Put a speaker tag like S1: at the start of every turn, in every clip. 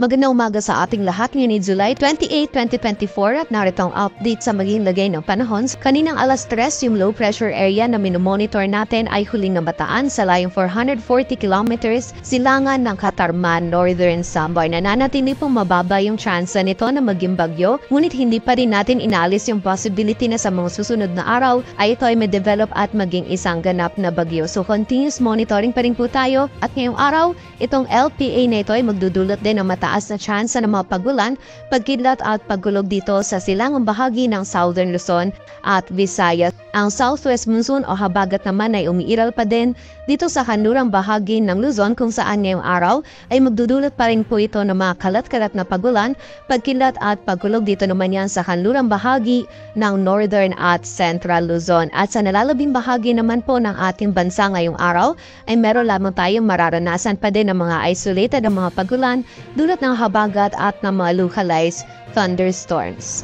S1: Magandang umaga sa ating lahat. Ngayon ay July 28, 2024 at narito ang update sa magiging lagay ng panahon. Kaninang alas 3, yung low pressure area na minomonitor natin ay huling namataan sa layong 440 kilometers silangan ng Katarman, Northern Samar. Nananatili pong mababa yung chance nito na maging bagyo, ngunit hindi pa rin natin inalis yung possibility na sa mga susunod na araw ay ito ay may develop at maging isang ganap na bagyo. So continuous monitoring pa rin po tayo at ngayong araw, itong LPA na ito ay magdudulot din ng mataas na tsansa ng mga pagulan, pagkidlat at paggulog dito sa silangang bahagi ng Southern Luzon at Visayas. Ang southwest monsoon o habagat naman ay umiiral pa din dito sa kanlurang bahagi ng Luzon kung saan ngayong araw ay magdudulot pa rin po ito ng mga kalat-kalat na pagulan, pagkidlat at paggulog dito naman yan sa kanlurang bahagi ng Northern at Central Luzon. At sa nalalabing bahagi naman po ng ating bansa ngayong araw ay meron lamang tayong mararanasan pa din ng mga isolated na mga pagulan dulot ng habagat at ng mga localized thunderstorms.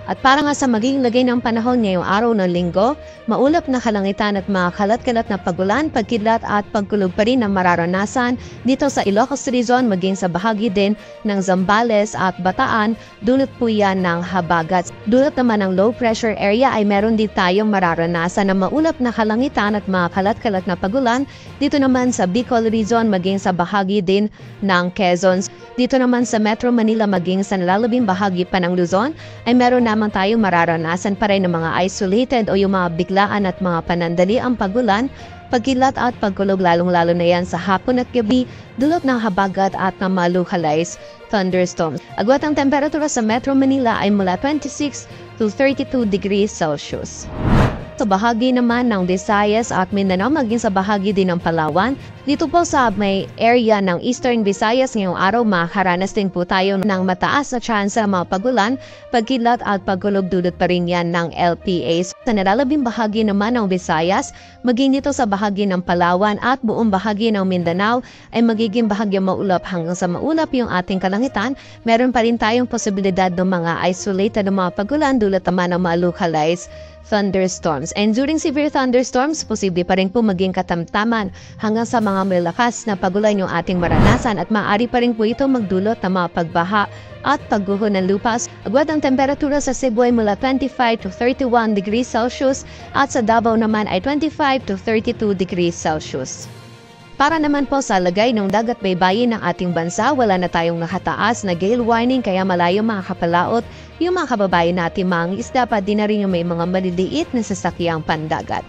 S1: At para nga sa magiging lagay ng panahon ngayong araw ng linggo, maulap na kalangitan at mga kalat-kalat na pagulan, pagkidlat at pagkulog pa rin ang mararanasan dito sa Ilocos Region maging sa bahagi din ng Zambales at Bataan, dulot po yan ng habagat. Dulot naman ng low pressure area ay meron din tayong mararanasan na maulap na kalangitan at mga kalat-kalat na pagulan dito naman sa Bicol Region maging sa bahagi din ng Quezon. Dito naman sa Metro Manila maging sa nalalabing bahagi pa ng Luzon ay meron naman tayong mararanasan pa rin ng mga isolated o yung mga biglaan at mga panandali ang pagulan, pagkilat at pagkulog lalong-lalo na yan sa hapon at gabi, dulot ng habagat at ng mga localized thunderstorms. Agwat ang temperatura sa Metro Manila ay mula 26 to 32 degrees Celsius. Sa bahagi naman ng Visayas at Mindanao maging sa bahagi din ng Palawan, dito po sa may area ng Eastern Visayas ngayong araw makakaranas din po tayo ng mataas na chance ng mga pagulan, pagkidlat at pagkulog dulot pa rin yan ng LPAs. Sa nalalabing bahagi naman ng Visayas, maging dito sa bahagi ng Palawan at buong bahagi ng Mindanao ay magiging bahagi maulap hanggang sa maulap yung ating kalangitan. Meron pa rin tayong posibilidad ng mga isolated na mga pagulan dulot naman ng mga localized thunderstorms. And during severe thunderstorms, posible pa rin po maging katamtaman hanggang sa mga malakas na pagulan yung ating maranasan at maaari pa rin po ito magdulot ng mga pagbaha at pagguho ng lupas. Agwat ang temperatura sa Cebu ay mula 25 to 31 degrees Celsius at sa Davao naman ay 25 to 32 degrees Celsius. Para naman po sa lagay ng dagat baybayin ng ating bansa, wala na tayong nakataas na gale warning kaya malayo makakapalaot yung mga kababayan natin mga isda pa din na rin yung may mga maliliit na sasakyang pandagat.